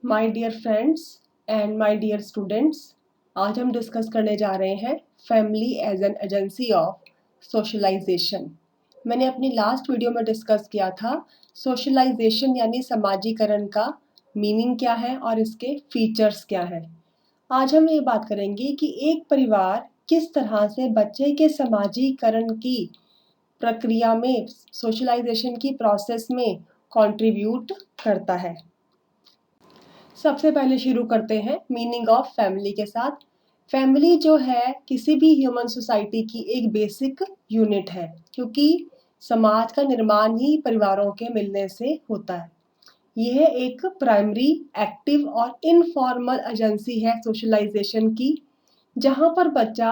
My dear friends and my dear students, आज हम discuss करने जा रहे हैं family as an agency of socialisation. मैंने अपनी लास्ट वीडियो में डिस्कस किया था सोशलाइजेशन यानी समाजीकरण का मीनिंग क्या है और इसके फीचर्स क्या है। आज हम ये बात करेंगे कि एक परिवार किस तरह से बच्चे के समाजीकरण की प्रक्रिया में, सोशलाइजेशन की प्रोसेस में कंट्रीब्यूट करता है। सबसे पहले शुरू करते हैं मीनिंग ऑफ फैमिली के साथ। फैमिली जो है किसी भी ह्यूमन सोसाइटी की एक बेसिक यूनिट है, क्योंकि समाज का निर्माण ही परिवारों के मिलने से होता है। यह एक प्राइमरी, एक्टिव और इनफॉर्मल एजेंसी है सोशलाइजेशन की, जहाँ पर बच्चा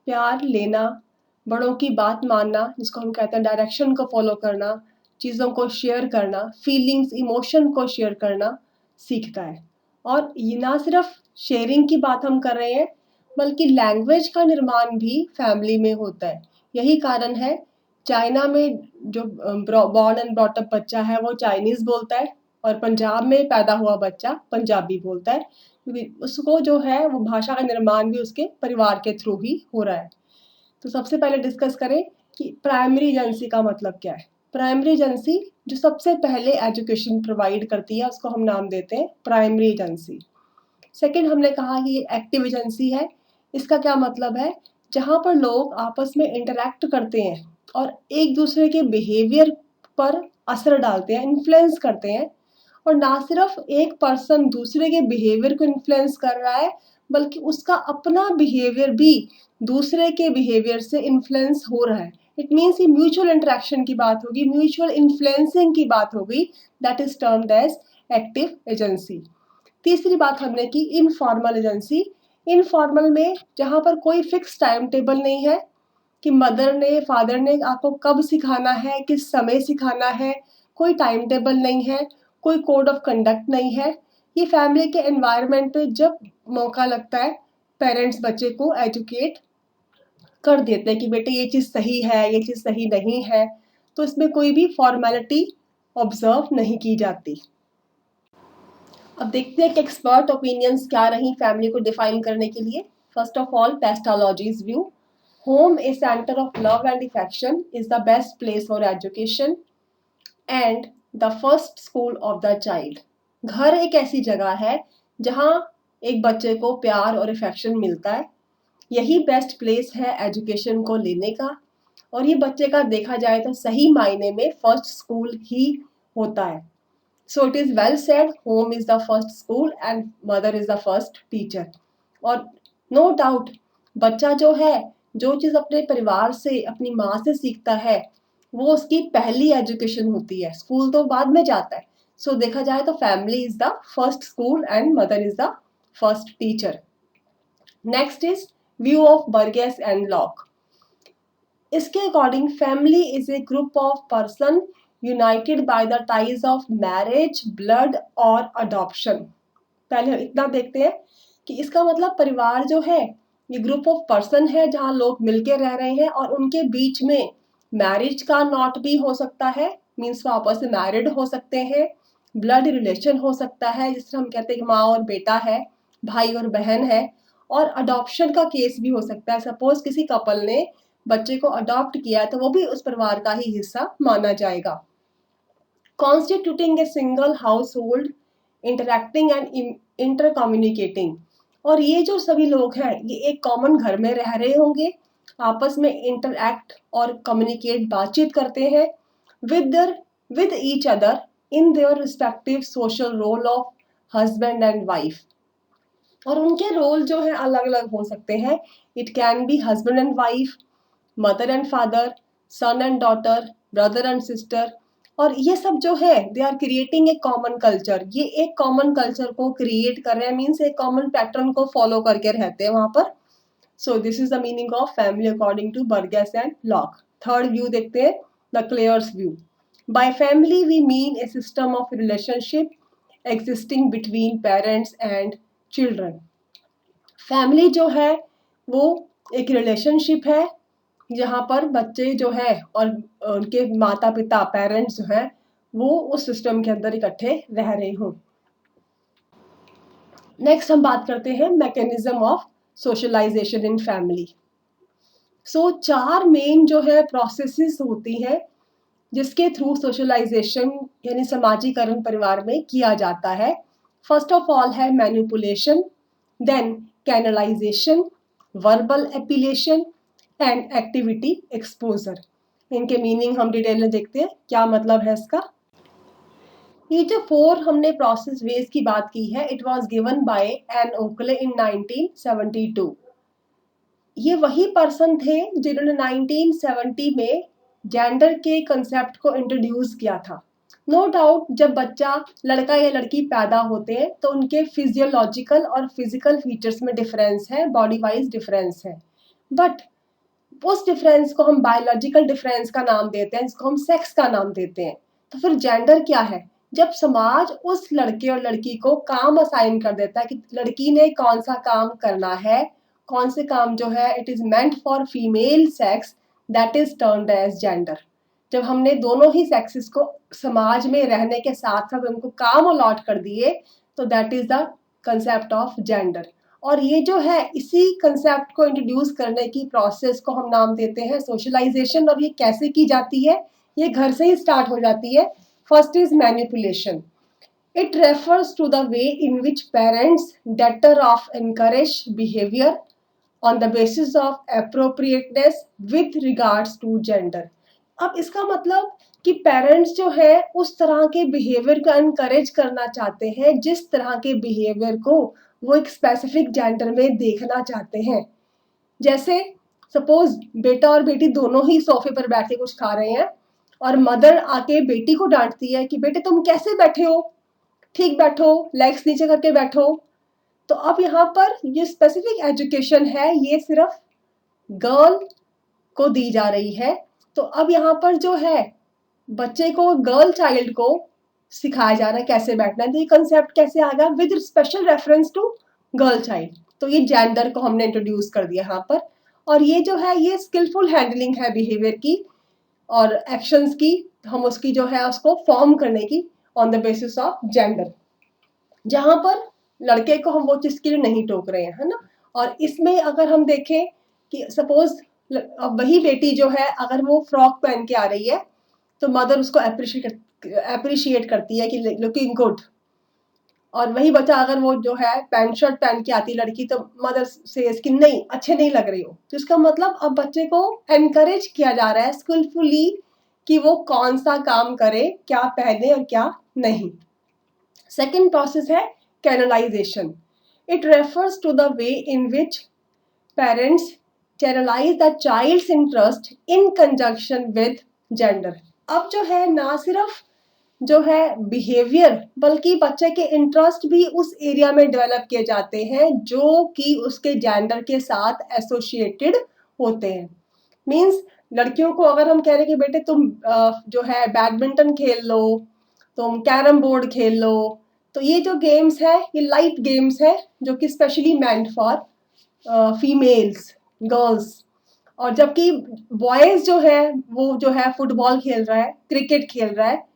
प्यार लेना, बड़ों की बात मानना, जिसको हम कहते हैं डायरेक्शन को फॉलो करना, चीज़ों को शेयर करना, फीलिंग्स, इमोशन को शेयर करना सीखता है। और ये ना सिर्फ शेयरिंग की बात हम कर रहे हैं, बल्कि लैंग्वेज का निर्माण भी फैमिली में होता है। यही कारण है चाइना में जो बॉर्न एंड ब्रॉट अप बच्चा है वो चाइनीज़ बोलता है, और पंजाब में पैदा हुआ बच्चा पंजाबी बोलता है, क्योंकि उसको जो है वो भाषा का निर्माण भी उसके परिवार के थ्रू ही हो रहा है। तो सबसे पहले डिस्कस करें कि प्राइमरी एजेंसी का मतलब क्या है। प्राइमरी एजेंसी जो सबसे पहले एजुकेशन प्रोवाइड करती है उसको हम नाम देते हैं प्राइमरी एजेंसी। सेकंड, हमने कहा कि ये एक्टिव एजेंसी है। इसका क्या मतलब है? जहाँ पर लोग आपस में इंटरैक्ट करते हैं और एक दूसरे के बिहेवियर पर असर डालते हैं, इन्फ्लुएंस करते हैं। और ना सिर्फ एक पर्सन दूसरे के बिहेवियर को इन्फ्लुएंस कर रहा है, बल्कि उसका अपना बिहेवियर भी दूसरे के बिहेवियर से इन्फ्लुएंस हो रहा है। इट मीन्स ये म्यूचुअल इंटरेक्शन की बात होगी, म्यूचुअल इन्फ्लुएंसिंग की बात होगी। That is termed as active agency. तीसरी बात हमने की इनफॉर्मल एजेंसी। इनफॉर्मल में जहाँ पर कोई फिक्स टाइम टेबल नहीं है कि मदर ने, फादर ने आपको कब सिखाना है, किस समय सिखाना है, कोई टाइम टेबल नहीं है, कोई कोड ऑफ कंडक्ट नहीं है। ये फैमिली के एनवायरनमेंट पे जब मौका लगता है, पेरेंट्स बच्चे को एजुकेट कर देते हैं कि बेटे ये चीज़ सही है, ये चीज़ सही नहीं है। तो इसमें कोई भी फॉर्मेलिटी ऑब्जर्व नहीं की जाती। अब देखते हैं कि एक्सपर्ट ओपिनियंस क्या रही फैमिली को डिफाइन करने के लिए। First of all, Pestalozzi's view. Home a centre of love and affection is the best place for education and the first school of the child. घर एक ऐसी जगह है जहाँ एक बच्चे को प्यार और इफेक्शन मिलता है। यही बेस्ट प्लेस है एजुकेशन को लेने का, और ये बच्चे का देखा जाए तो सही मायने में फर्स्ट स्कूल ही होता है। So it is well said, home is the first school and mother is the first teacher. और no doubt बच्चा जो है, जो चीज़ अपने परिवार से, अपनी माँ से सीखता है, वो उसकी पहली एजुकेशन होती है। स्कूल तो बाद में जाता है। सो देखा जाए तो family is the first school and mother is the first teacher. Next is view of Burgess and Locke. इसके according family is a group of person united by the ties of marriage, blood और adoption. पहले इतना देखते हैं कि इसका मतलब परिवार जो है ये ग्रुप ऑफ पर्सन है जहाँ लोग मिलके रह रहे हैं, और उनके बीच में मैरिज का नॉट भी हो सकता है, मीन्स वो आपस में मैरिड हो सकते हैं। ब्लड रिलेशन हो सकता है, जिस तरह हम कहते हैं कि माँ और बेटा है, भाई और बहन है। और अडॉप्शन का केस भी हो सकता है। सपोज किसी कपल ने बच्चे को अडॉप्ट किया तो वो भी उस परिवार का ही हिस्सा माना जाएगा। Constituting a single house hold, interacting and inter communicating. और ये जो सभी लोग हैं ये एक कॉमन घर में रह रहे होंगे, आपस में इंटरैक्ट और कम्युनिकेट, बातचीत करते हैं with each other in their respective social role of husband and wife. और उनके रोल जो है अलग अलग हो सकते हैं। It can be husband and wife, mother and father, son and daughter, brother and sister. और ये सब जो है they are creating a common culture. ये एक कॉमन कल्चर को क्रिएट कर रहे हैं, मीन्स एक कॉमन पैटर्न को फॉलो करके रहते हैं वहां पर। So this is the meaning of family according to Burgess and Locke. Third view देखते हैं, the Clare's view. By family we mean a system of relationship existing between parents and children. Family जो है वो एक relationship है जहाँ पर बच्चे जो है और उनके माता पिता, पेरेंट्स जो है, वो उस सिस्टम के अंदर इकट्ठे रह रहे हों। नेक्स्ट हम बात करते हैं mechanism of socialisation in family. So 4 main जो है प्रोसेसेस होती हैं जिसके थ्रू सोशलाइजेशन यानी समाजीकरण परिवार में किया जाता है। फर्स्ट ऑफ ऑल है manipulation, then canalisation, verbal appellation and activity exposure. इनके मीनिंग हम डिटेल में देखते हैं, क्या मतलब है इसका। ये जो 4 हमने प्रोसेस वेज की बात की है, it was given by an Oakley in 1972। ये वही पर्सन थे जिन्होंने 1970 में जेंडर के कंसेप्ट को इंट्रोड्यूस किया था। नो डाउट जब बच्चा लड़का या लड़की पैदा होते हैं तो उनके फिजियोलॉजिकल और फिजिकल फीचर्स में डिफरेंस है, बॉडी वाइज डिफरेंस है, बट उस डिफरेंस को हम बायोलॉजिकल डिफरेंस का नाम देते हैं, इसको हम सेक्स का नाम देते हैं। तो फिर जेंडर क्या है? जब समाज उस लड़के और लड़की को काम असाइन कर देता है कि लड़की ने कौन सा काम करना है, कौन से काम जो है it is meant for female sex, that is termed age gender. जब हमने दोनों ही सेक्सेस को समाज में रहने के साथ साथ उनको काम अलॉट कर दिए तो that is the concept of gender. और ये जो है इसी कंसेप्ट को इंट्रोड्यूस करने की प्रोसेस को हम नाम देते हैं सोशलाइजेशन। और ये कैसे की जाती है? ये घर से ही स्टार्ट हो जाती है। First is manipulation. It refers to the way in which parents deter of encourage behavior on the basis of appropriateness with regards to gender। अब इसका मतलब कि पेरेंट्स जो है उस तरह के बिहेवियर को एनकरेज करना चाहते हैं जिस तरह के बिहेवियर को वो एक स्पेसिफिक जेंडर में देखना चाहते हैं। जैसे सपोज बेटा और बेटी दोनों ही सोफे पर बैठ के कुछ खा रहे हैं और मदर आके बेटी को डांटती है कि बेटे तुम कैसे बैठे हो, ठीक बैठो, लेग्स नीचे करके बैठो। तो अब यहाँ पर ये स्पेसिफिक एजुकेशन है, ये सिर्फ गर्ल को दी जा रही है। तो अब यहाँ पर जो है बच्चे को, गर्ल चाइल्ड को सिखाया जा रहा है कैसे बैठना है। तो ये कंसेप्ट कैसे आ गया? With special reference to girl child. तो ये जेंडर को हमने इंट्रोड्यूस कर दिया यहाँ पर। और ये जो है ये स्किलफुल हैंडलिंग है बिहेवियर की और एक्शंस की, हम उसकी जो है उसको फॉर्म करने की on the basis of gender, जहां पर लड़के को हम वो चीज के लिए नहीं टोक रहे हैं, है ना। और इसमें अगर हम देखें कि सपोज वही बेटी जो है अगर वो फ्रॉक पहन के आ रही है तो मदर उसको अप्रिशिएट करती है कि लुकिंग गुड। और वही बच्चा अगर वो जो है पैंट शर्ट पहन के आती लड़की तो मदर सेज कि नहीं अच्छे नहीं लग रही हो। तो इसका मतलब अब बच्चे को एनकरेज किया जा रहा है स्किलफुली कि वो कौन सा काम करे, क्या पहने और क्या नहीं। सेकेंड प्रोसेस है canalisation. It refers to the way in which parents channelise the child's interest in conjunction with gender. अब जो है ना सिर्फ जो है बिहेवियर बल्कि बच्चे के इंटरेस्ट भी उस एरिया में डेवलप किए जाते हैं जो कि उसके जेंडर के साथ एसोसिएटेड होते हैं। मींस लड़कियों को अगर हम कह रहे हैं कि बेटे तुम जो है बैडमिंटन खेल लो, तुम कैरम बोर्ड खेल लो, तो ये जो गेम्स है ये लाइट गेम्स है जो कि specially meant for females, girls. और जबकि बॉयज जो है वो जो है फुटबॉल खेल रहा है, क्रिकेट खेल रहा है,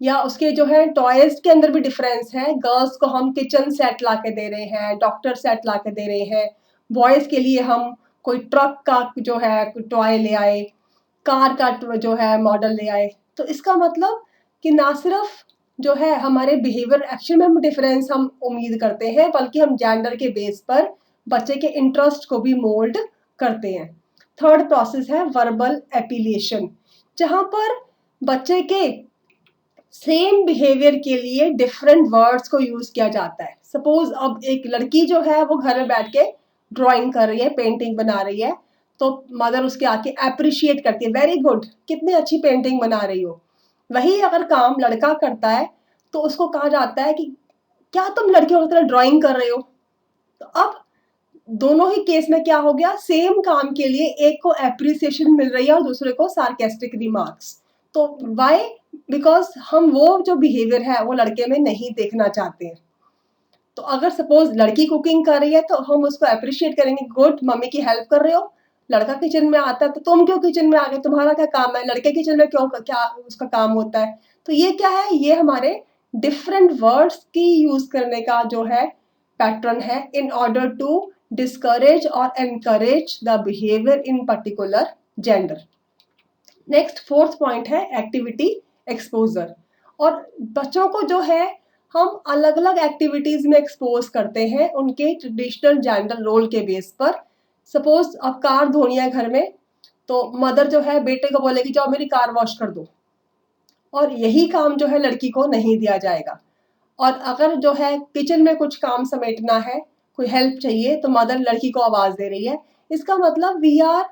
या उसके जो है टॉयज के अंदर भी डिफरेंस है। गर्ल्स को हम किचन सेट ला के दे रहे हैं, डॉक्टर सेट ला के दे रहे हैं, बॉयज के लिए हम कोई ट्रक का जो है टॉय ले आए, कार का जो है मॉडल ले आए। तो इसका मतलब कि ना सिर्फ जो है हमारे बिहेवियर एक्शन में हम डिफरेंस हम उम्मीद करते हैं बल्कि हम जेंडर के बेस पर बच्चे के इंटरेस्ट को भी मोल्ड करते हैं। थर्ड प्रोसेस है वर्बल एपिलेशन, जहां पर बच्चे के सेम बिहेवियर के लिए डिफरेंट वर्ड्स को यूज किया जाता है। सपोज अब एक लड़की जो है वो घर में बैठ के ड्राइंग कर रही है, पेंटिंग बना रही है, तो मदर उसके आके अप्रिशिएट करती है, वेरी गुड, कितनी अच्छी पेंटिंग बना रही हो। वही अगर काम लड़का करता है तो उसको कहा जाता है कि क्या तुम लड़कियों की तरह ड्राइंग कर रहे हो। तो अब दोनों ही केस में क्या हो गया, सेम काम के लिए एक को अप्रिसिएशन मिल रही है और दूसरे को सार्केस्टिक रिमार्क्स। तो वाई? बिकॉज हम वो जो बिहेवियर है वो लड़के में नहीं देखना चाहते हैं। तो अगर सपोज लड़की कुकिंग कर रही है तो हम उसको अप्रिशिएट करेंगे, गुड, मम्मी की हेल्प कर रहे हो। लड़का किचन में आता है तो तुम क्यों किचन में आ गए, तुम्हारा क्या काम है, लड़के किचन में क्यों, क्या उसका काम होता है। तो ये क्या है, ये हमारे डिफरेंट वर्ड्स की यूज करने का जो है पैटर्न है इन ऑर्डर टू डिस्करेज और encourage the behaviour in particular gender. Next fourth point है एक्टिविटी एक्सपोजर। और बच्चों को जो है हम अलग अलग एक्टिविटीज में एक्सपोज करते हैं उनके ट्रेडिशनल जेंडर रोल के बेस पर। सपोज अब कार धोनी है घर में, तो मदर जो है बेटे को बोलेगी जाओ मेरी कार वॉश कर दो, और यही काम जो है लड़की को नहीं दिया जाएगा। और अगर जो है किचन में कुछ काम समेटना है, कोई हेल्प चाहिए, तो मदर लड़की को आवाज दे रही है। इसका मतलब we are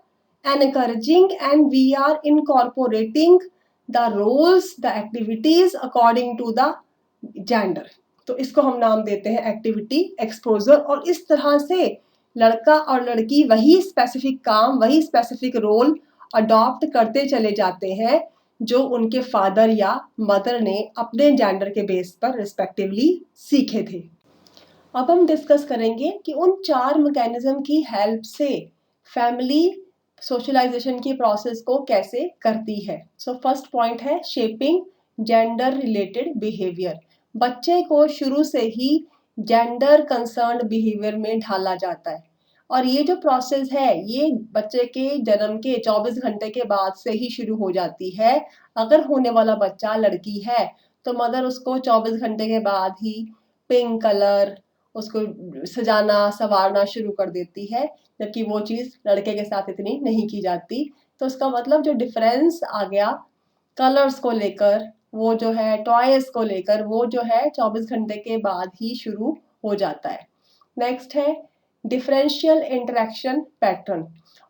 encouraging and we are incorporating the roles the activities according to the gender. तो इसको हम नाम देते हैं एक्टिविटी एक्सपोजर। और इस तरह से लड़का और लड़की वही स्पेसिफिक काम, वही स्पेसिफिक रोल अडॉप्ट करते चले जाते हैं जो उनके फादर या मदर ने अपने जेंडर के बेस पर रिस्पेक्टिवली सीखे थे। अब हम डिस्कस करेंगे कि उन 4 मैकेनिज्म की हेल्प से फैमिली सोशलाइजेशन की प्रोसेस को कैसे करती है। सो फर्स्ट पॉइंट है शेपिंग जेंडर रिलेटेड बिहेवियर। बच्चे को शुरू से ही जेंडर कंसर्न्ड बिहेवियर में ढाला जाता है, और ये जो प्रोसेस है ये बच्चे के जन्म के 24 घंटे के बाद से ही शुरू हो जाती है। अगर होने वाला बच्चा लड़की है तो मदर उसको 24 घंटे के बाद ही पिंक कलर उसको सजाना संवारना शुरू कर देती है, जबकि वो चीज़ लड़के के साथ इतनी नहीं की जाती। तो इसका मतलब जो डिफरेंस आ गया कलर्स को लेकर, वो जो है टॉयज को लेकर, वो जो है 24 घंटे के बाद ही शुरू हो जाता है। नेक्स्ट है डिफरेंशियल इंटरेक्शन पैटर्न।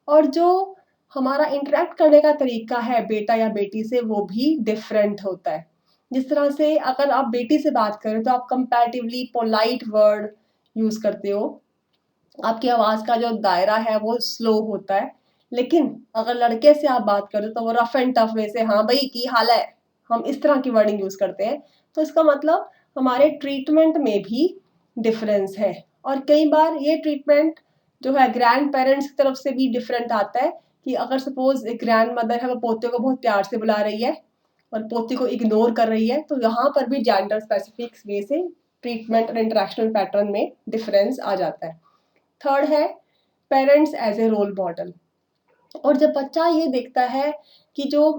और जो हमारा इंटरेक्ट करने का तरीका है बेटा या बेटी से वो भी डिफरेंट होता है। जिस तरह से अगर आप बेटी से बात करें तो आप कंपैरेटिवली पोलाइट वर्ड यूज करते हो, आपकी आवाज का जो दायरा है वो स्लो होता है। लेकिन अगर लड़के से आप बात करें तो वो रफ एंड टफ वे से हाँ भाई की हाल है, हम इस तरह की वर्डिंग यूज करते हैं। तो इसका मतलब हमारे ट्रीटमेंट में भी डिफरेंस है। और कई बार ये ट्रीटमेंट जो है ग्रैंड पेरेंट्स की तरफ से भी डिफरेंट आता है कि अगर सपोज एक ग्रैंड मदर है वो पोते को बहुत प्यार से बुला रही है और पोती को इग्नोर कर रही है, तो यहाँ पर भी जेंडर स्पेसिफिक वे से ट्रीटमेंट और इंटरेक्शनल पैटर्न में डिफरेंस आ जाता है। थर्ड है parents as a role model. और जब बच्चा ये देखता है कि जो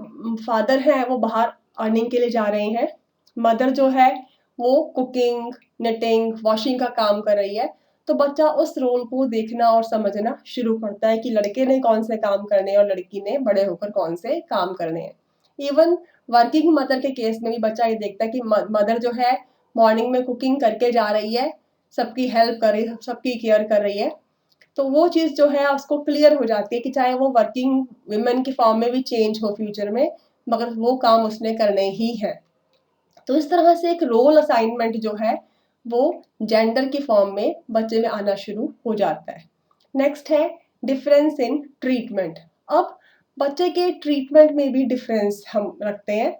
फादर है वो बाहर अर्निंग के लिए जा रहे हैं, मदर जो है वो कुकिंग निटिंग वॉशिंग का काम कर रही है, तो बच्चा उस रोल को देखना और समझना शुरू करता है कि लड़के ने कौन से काम करने हैं और लड़की ने बड़े होकर कौन से काम करने हैं। इवन वर्किंग मदर के केस में भी बच्चा ये देखता है कि मदर जो है मॉर्निंग में कुकिंग करके जा रही है, सबकी हेल्प कर रही है, सबकी केयर कर रही है। तो वो चीज़ जो है उसको क्लियर हो जाती है कि चाहे वो वर्किंग वुमेन के फॉर्म में भी चेंज हो फ्यूचर में, मगर वो काम उसने करने ही है। तो इस तरह से एक रोल असाइनमेंट जो है वो जेंडर की फॉर्म में बच्चे में आना शुरू हो जाता है। नेक्स्ट है डिफरेंस इन ट्रीटमेंट। अब बच्चे के ट्रीटमेंट में भी डिफरेंस हम रखते हैं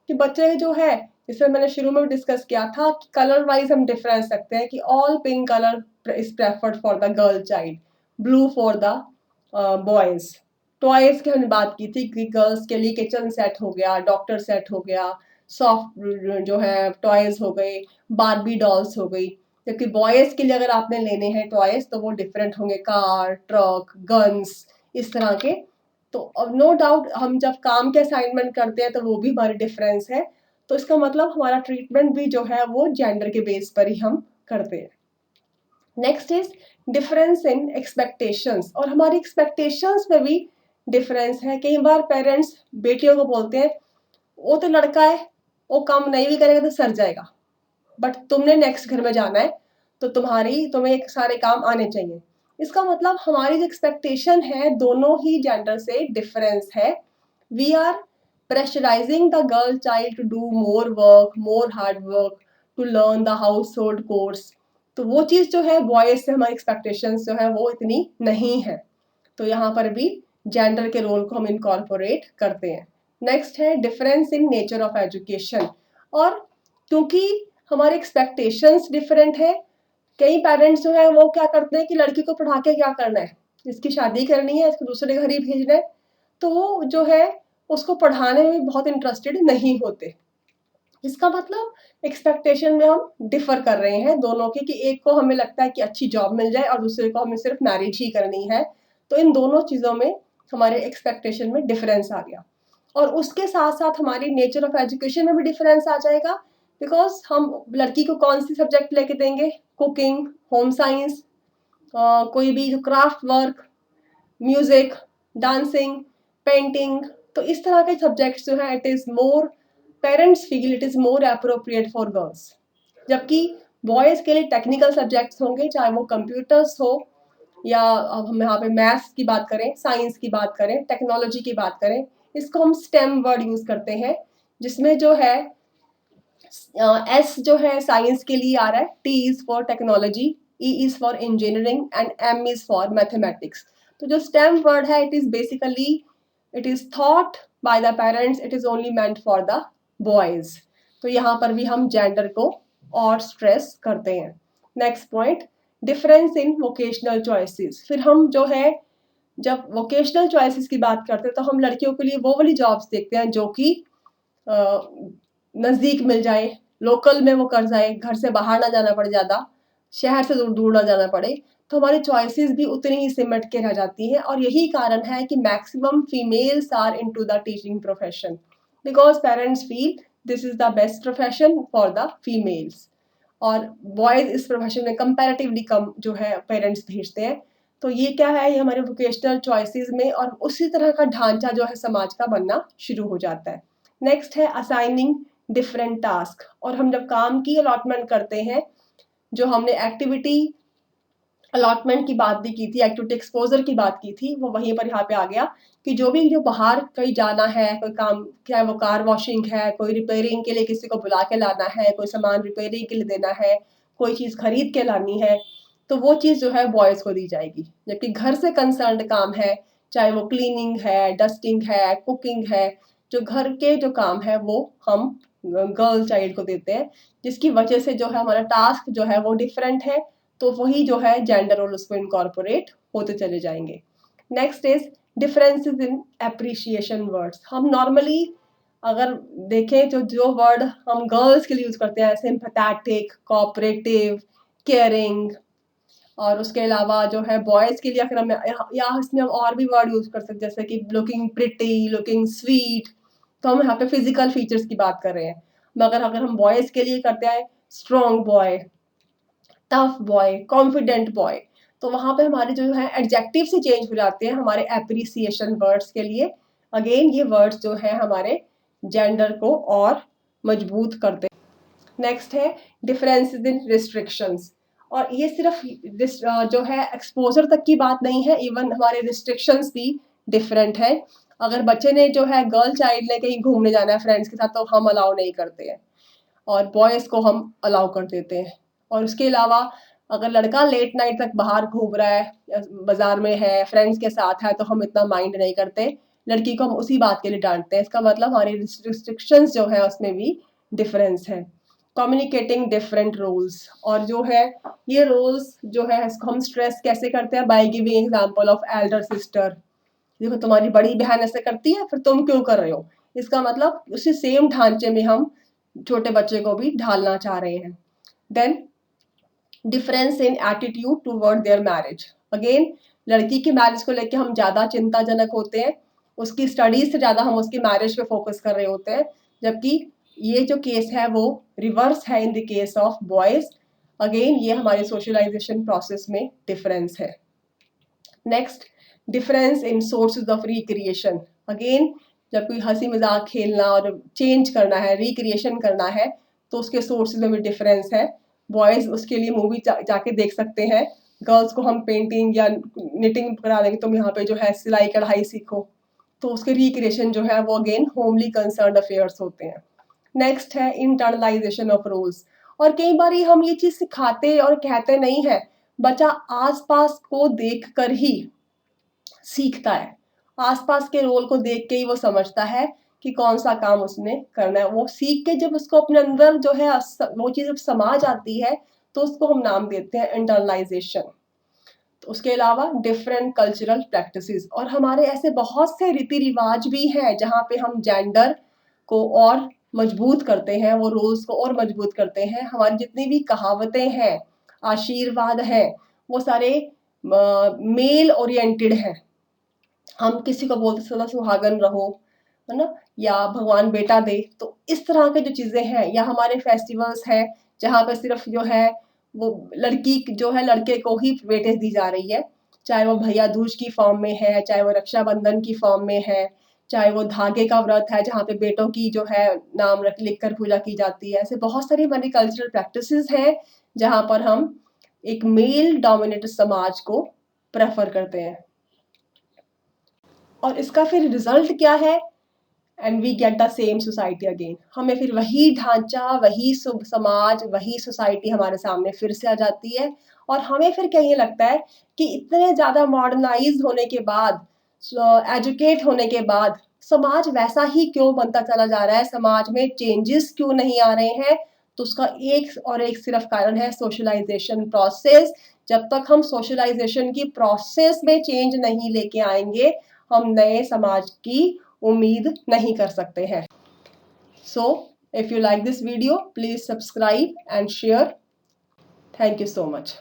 कि बच्चे जो है, जैसे मैंने शुरू में डिस्कस किया था कि कलर वाइज हम डिफरेंस रखते हैं कि all pink colour is preferred for the girl child, blue for the boys. Toys की हमने बात की थी कि गर्ल्स के लिए किचन सेट हो गया, डॉक्टर सेट हो गया, सॉफ्ट जो है टॉयज हो गए, बारबी डॉल्स हो गई। जबकि बॉयज के लिए अगर आपने लेने हैं टॉयज तो वो डिफरेंट होंगे, कार ट्रक गन्स इस तरह के। तो नो डाउट हम जब काम के असाइनमेंट करते हैं तो वो भी हमारी डिफरेंस है। तो इसका मतलब हमारा ट्रीटमेंट भी जो है वो जेंडर के बेस पर ही हम करते हैं। Next is difference in expectations. और हमारी एक्सपेक्टेशंस में भी डिफरेंस है। कई बार पेरेंट्स बेटियों को बोलते हैं वो तो लड़का है, वो काम नहीं भी करेगा तो सर जाएगा, बट तुमने नेक्स्ट घर में जाना है तो तुम्हें एक सारे काम आने चाहिए। इसका मतलब हमारी जो एक्सपेक्टेशन है दोनों ही जेंडर से डिफरेंस है। We are pressurising the girl child to do more work, more hard work, to learn the household chores. तो वो चीज़ जो है बॉयज से हमारी एक्सपेक्टेशंस जो है वो इतनी नहीं है। तो यहाँ पर भी जेंडर के रोल को हम इनकॉर्पोरेट करते हैं। नेक्स्ट है difference in nature of education. और क्योंकि हमारे एक्सपेक्टेशंस डिफरेंट है, कई पेरेंट्स जो है वो क्या करते हैं कि लड़की को पढ़ा के क्या करना है, इसकी शादी करनी है, इसको दूसरे घर ही भेजना है, तो वो जो है उसको पढ़ाने में बहुत इंटरेस्टेड नहीं होते। इसका मतलब एक्सपेक्टेशन में हम डिफर कर रहे हैं दोनों के, कि एक को हमें लगता है कि अच्छी जॉब मिल जाए और दूसरे को हमें सिर्फ मैरिज ही करनी है। तो इन दोनों चीज़ों में हमारे एक्सपेक्टेशन में डिफरेंस आ गया। और उसके साथ साथ हमारी नेचर ऑफ एजुकेशन में भी डिफरेंस आ जाएगा, बिकॉज हम लड़की को कौन सी सब्जेक्ट लेके देंगे, कुकिंग, होम साइंस, कोई भी जो craft work, music, dancing, painting. तो इस तरह के सब्जेक्ट्स जो है it is more, parents feel it is more appropriate for girls. जबकि बॉयज़ के लिए टेक्निकल सब्जेक्ट्स होंगे, चाहे वो कंप्यूटर्स हो या अब हम यहाँ पे मैथ्स की बात करें, साइंस की बात करें, टेक्नोलॉजी की बात करें, इसको हम स्टेम वर्ड यूज़ करते हैं, जिसमें जो है एस जो है साइंस के लिए आ रहा है, T is for technology, E is for engineering and M is for mathematics. तो जो स्टेम वर्ड है it is basically, it is thought by the parents, it is only meant for the boys. तो यहाँ पर भी हम gender को और स्ट्रेस करते हैं। Next point, difference in vocational choices. फिर हम जो है जब वोकेशनल चॉइसेस की बात करते हैं तो हम लड़कियों के लिए वो वाली जॉब्स देखते हैं जो कि नज़दीक मिल जाए, लोकल में वो कर जाए, घर से बाहर ना जाना पड़े ज़्यादा, शहर से दूर दूर ना जाना पड़े। तो हमारी चॉइसेस भी उतनी ही सिमट के रह जाती हैं, और यही कारण है कि maximum females are into the teaching profession, because parents feel this is the best profession for the females. और बॉयज इस प्रोफेशन में कंपैरेटिवली कम जो है पेरेंट्स भेजते हैं। तो ये क्या है, ये हमारे वोकेशनल चॉइसेस में और उसी तरह का ढांचा जो है समाज का बनना शुरू हो जाता है। नेक्स्ट है असाइनिंग डिफरेंट टास्क। और हम जब काम की अलॉटमेंट करते हैं, जो हमने एक्टिविटी अलॉटमेंट की बात भी की थी, एक्टिविटी एक्सपोजर की बात की थी, वो वहीं पर यहाँ पे आ गया कि जो बाहर कहीं जाना है, कोई काम, क्या है वो कार वॉशिंग है, कोई रिपेयरिंग के लिए किसी को बुला के लाना है, कोई सामान रिपेयरिंग के लिए देना है, कोई चीज़ खरीद के लानी है, तो वो चीज़ जो है बॉयज़ को दी जाएगी। जबकि घर से कंसर्न्ड काम है, चाहे वो क्लीनिंग है, डस्टिंग है, कुकिंग है, जो घर के जो काम है वो हम गर्ल चाइल्ड को देते हैं, जिसकी वजह से जो है हमारा टास्क जो है वो डिफरेंट है। तो वही जो है जेंडर रोल उसमें इनकॉर्पोरेट होते चले जाएंगे। Next is differences in appreciation words. हम नॉर्मली अगर देखें तो जो वर्ड हम गर्ल्स के लिए यूज करते हैं, सिंपैथेटिक, कोऑपरेटिव, केयरिंग, और उसके अलावा जो है बॉयज के लिए अगर हम या इसमें हम और भी वर्ड यूज कर सकते हैं, जैसे कि लुकिंग प्रिटी, लुकिंग स्वीट। तो हम यहाँ पे फिजिकल फीचर्स की बात कर रहे हैं, मगर अगर हम बॉयज के लिए करते हैं strong boy, tough boy, confident boy, तो वहां पे हमारे जो है एडजेक्टिव से चेंज हो जाते हैं हमारे एप्रिसिएशन वर्ड्स के लिए। अगेन ये वर्ड्स जो है हमारे जेंडर को और मजबूत करते हैं। नेक्स्ट है डिफरेंसेस इन रिस्ट्रिक्शंस। और ये सिर्फ जो है एक्सपोजर तक की बात नहीं है, इवन हमारे रिस्ट्रिक्शंस भी डिफरेंट है। अगर बच्चे ने जो है गर्ल चाइल्ड ने कहीं घूमने जाना है फ्रेंड्स के साथ, तो हम अलाउ नहीं करते हैं, और बॉयज़ को हम अलाउ कर देते हैं। और उसके अलावा अगर लड़का लेट नाइट तक बाहर घूम रहा है, बाजार में है, फ्रेंड्स के साथ है, तो हम इतना माइंड नहीं करते, लड़की को हम उसी बात के लिए डांटते हैं। इसका मतलब हमारी रिस्ट्रिक्शंस जो है उसमें भी डिफरेंस है। कम्युनिकेटिंग डिफरेंट रोल्स, और जो है ये रोल्स जो है इसको हम स्ट्रेस कैसे करते हैं, by giving example of Elder sister. देखो तुम्हारी बड़ी बहन ऐसे करती है, फिर तुम क्यों कर रहे हो। इसका मतलब उसी सेम ढांचे में हम छोटे बच्चे को भी ढालना चाह रहे हैं। Then difference in attitude toward their marriage. Again लड़की की मैरिज को लेकर हम ज़्यादा चिंताजनक होते हैं, उसकी स्टडीज से ज़्यादा हम उसकी मैरिज पे फोकस कर रहे होते हैं, जबकि ये जो केस है वो रिवर्स है in the case of boys. Again ये हमारे सोशलाइजेशन प्रोसेस में डिफरेंस है। Next, difference in sources of recreation. Again जब कोई हंसी मजाक खेलना और चेंज करना है, रिक्रिएशन करना है, तो उसके सोर्सेज में भी डिफरेंस है। बॉयज़ उसके लिए मूवी जाके देख सकते हैं, गर्ल्स को हम पेंटिंग या निटिंग करा देंगे, तुम यहाँ पे जो है सिलाई कढ़ाई सीखो, तो उसके रिक्रिएशन जो है वो अगेन होमली कंसर्न्ड अफेयर्स होते हैं। नेक्स्ट है इंटरनलाइजेशन ऑफ रोल्स। और कई बार हम ये चीज़ सिखाते और कहते नहीं है, बच्चा आसपास को देखकर ही सीखता है, आसपास के रोल को देख के ही वो समझता है कि कौन सा काम उसने करना है। वो सीख के जब उसको अपने अंदर जो है वो चीज़ जब समा जाती है, तो उसको हम नाम देते हैं इंटरनलाइजेशन। तो उसके अलावा डिफरेंट कल्चरल प्रैक्टिसेस, और हमारे ऐसे बहुत से रीति रिवाज भी हैं जहाँ पे हम जेंडर को और मजबूत करते हैं, वो रोल्स को और मजबूत करते हैं। हमारी जितनी भी कहावतें हैं, आशीर्वाद हैं, वो सारे मेल ओरिएंटेड हैं। हम किसी को बोलते सदा सुहागन रहो, है ना, या भगवान बेटा दे, तो इस तरह के जो चीज़ें हैं, या हमारे फेस्टिवल्स हैं जहाँ पे सिर्फ जो है वो लड़की जो है लड़के को ही वेटेज दी जा रही है, चाहे वो भैया दूज की फॉर्म में है, चाहे वो रक्षाबंधन की फॉर्म में है, चाहे वो धागे का व्रत है जहाँ पे बेटों की जो है नाम रख लिख कर पूजा की जाती है। ऐसे बहुत सारी हमारी कल्चरल प्रैक्टिसेस हैं जहाँ पर हम एक मेल डोमिनेटेड समाज को प्रेफर करते हैं। और इसका फिर रिजल्ट क्या है? And we get the same society again. हमें फिर वही ढांचा, वही समाज, वही सोसाइटी हमारे सामने फिर से आ जाती है। और हमें फिर क्या ये लगता है कि इतने ज़्यादा मॉडर्नाइज होने के बाद, एजुकेट होने के बाद समाज वैसा ही क्यों बनता चला जा रहा है, समाज में चेंजेस क्यों नहीं आ रहे हैं? तो उसका एक और एक सिर्फ कारण है सोशलाइजेशन प्रोसेस। जब तक हम सोशलाइजेशन की प्रोसेस में चेंज नहीं लेके आएंगे, हम नए समाज की उम्मीद नहीं कर सकते हैं। So, if you like this video, please subscribe and share. Thank you so much.